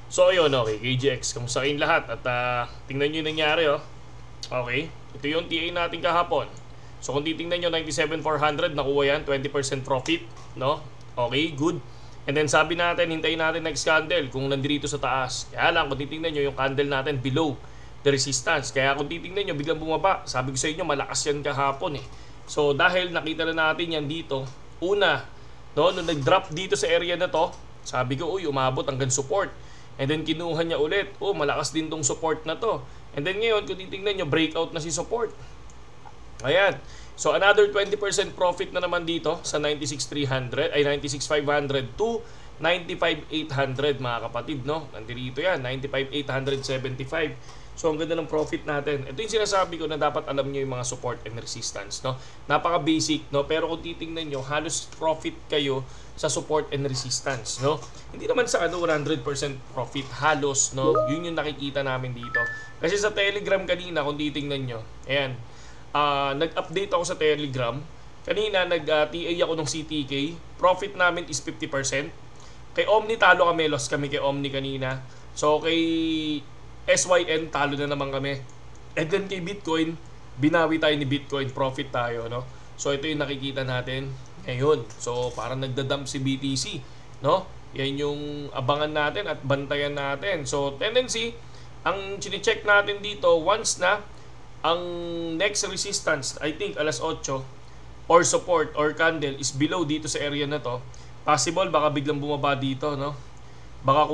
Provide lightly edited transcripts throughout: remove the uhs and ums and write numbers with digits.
So ayun, okay, KGX, kamusta kayong lahat? At tingnan nyo yung nangyari, oh. Okay, ito yung TA natin kahapon. So kung titingnan nyo, 97,400, nakuha yan, 20% profit, no? Okay, good. And then sabi natin, hintayin natin next candle kung nandito sa taas. Kaya lang, kung titingnan nyo, yung candle natin below the resistance. Kaya kung titingnan nyo, biglang bumaba. Sabi ko sa inyo, malakas yan kahapon eh. So dahil nakita na natin yan dito, una, no, nung nag-drop dito sa area na to, sabi ko, uy, umabot hanggang support. And then kinuha niya ulit, oh, malakas din tong support na to. And then ngayon, kung titingnan nyo, breakout na si support. Ayan. So another 20% profit na naman dito sa 96,300 ay 96,500 to 95,800 mga kapatid, no? Nandito yan, 95,875. So ang ganda ng profit natin. Ito yung sinasabi ko na dapat alam niyo yung mga support and resistance, no? Napaka basic, no? Pero kung titingnan niyo, halos profit kayo sa support and resistance, no? Hindi naman sa 100% profit, halos, no? Yun yung nakikita namin dito. Kasi sa Telegram kanina, kung titingnan niyo, ayan, nag-update ako sa Telegram. Kanina nag-TA ako ng CTK. Profit namin is 50%. Kay Omni talo kami, loss kami kay Omni kanina. So kay SYN talo na naman kami. And then kay Bitcoin, binawi tayo ni Bitcoin, profit tayo, no? So ito yung nakikita natin ngayon. So parang nagdadump si BTC, no? Yan yung abangan natin at bantayan natin. So tendency, ang chine-check natin dito, once na ang next resistance, I think alas 8 or support or candle is below dito sa area na to, possible baka biglang bumaba dito, no? Baka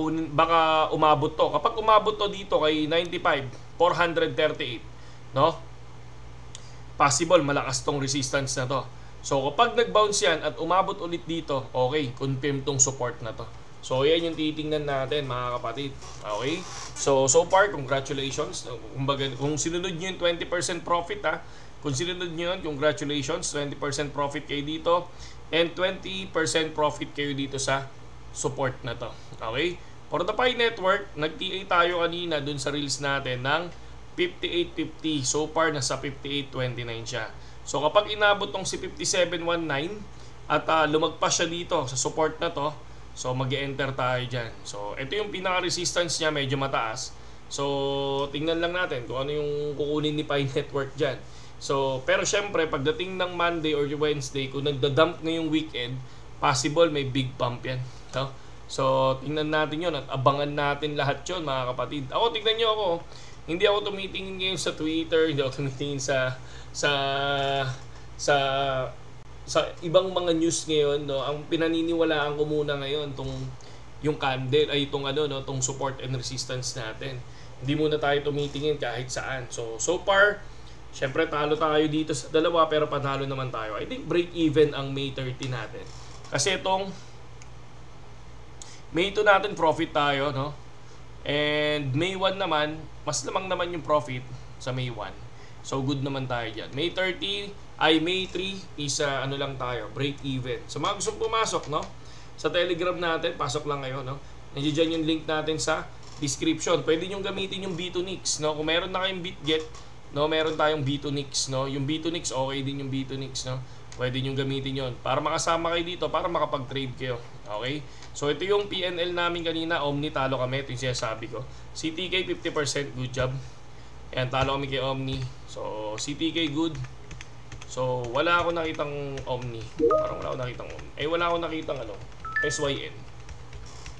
umabot to. Kapag umabot to dito kay 95,438, no? Possible malakas tong resistance na to. So kapag nag-bounce yan at umabot ulit dito, okay, confirm tong support na to. So yan yung titingnan natin mga kapatid. Okay? So far, congratulations. Kumbaga, kung sinunod nyo yung 20% profit kung sinunod nyo yun, congratulations. 20% profit kayo dito and 20% profit kayo dito sa support na to. Okay? For the Pi Network, nag-TA tayo kanina dun sa reels natin ng 58.50. So far, nasa 58.29 siya. So kapag inabot tong si 57.19 at lumagpas siya dito sa support na to, so mag-enter tayo dyan. So ito yung pinaka-resistance niya, medyo mataas. So tingnan lang natin kung ano yung kukunin ni Pi Network dyan. So pero syempre pagdating ng Monday or Wednesday, kung nagda-dump ngayong weekend, possible may big pump yan, no? So tingnan natin yun at abangan natin lahat yun mga kapatid. Ako, tingnan nyo ako, hindi ako tumitingin ngayon sa Twitter, hindi ako tumitingin sa ibang mga news ngayon, no. Ang pinaniniwalaan ko muna ngayon yung candle ay tong support and resistance natin. Hindi muna tayo tumitingin kahit saan. So far, syempre talo tayo dito sa dalawa pero panalo naman tayo. I think break even ang May 30 natin. Kasi itong May 2 natin profit tayo, no? And May 1 naman, mas lamang naman yung profit sa May 1. So good naman tayo dyan. May 3 is ano lang tayo, break even. So mga gustong pumasok, no? Sa Telegram natin, pasok lang kayo, no? Nandiyan dyan yung link natin sa description. Pwede nyo gamitin yung B2Nix, no? Kung meron na kayong BitGet, no? Meron tayong B2Nix, no? Yung B2Nix, okay din yung B2Nix, no? Pwede nyo gamitin yon para makasama kayo dito, para makapag-trade kayo. Okay? So ito yung PNL namin kanina, Omni talo kami, ito yung sinasabi ko. CTK 50%, good job. Ayan, talo kami kay Omni. So CTK good. So wala ako nakitang Omni. Parang wala ako nakitang Omni. Wala ako nakitang SYN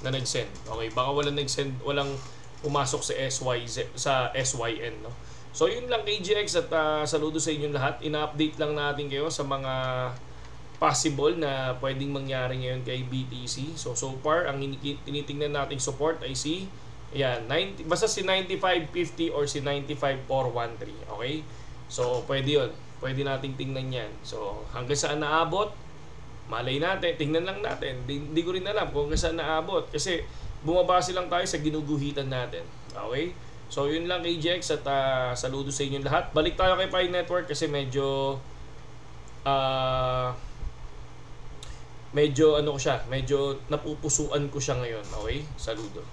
na nag-send. Okay, baka walang nag-send, walang pumasok sa SYN, no? So yun lang KGX at saludo sa inyong lahat. Ina-update lang natin kayo sa mga possible na pwedeng mangyari ngayon kay BTC. So far, ang tinitingnan nating support ay basta si 95.50 or si 95.413. Okay? So pwede yun. Pwede nating tingnan yan. So hanggang saan naabot? Malay natin. Tingnan lang natin. Hindi ko rin alam kung hanggang saan naabot. Kasi bumabase lang tayo sa ginuguhitan natin. Okay? So yun lang KGX at saludo sa inyong lahat. Balik tayo kay Pi Network kasi medyo medyo napupusuan ko siya ngayon. Okay? Saludo.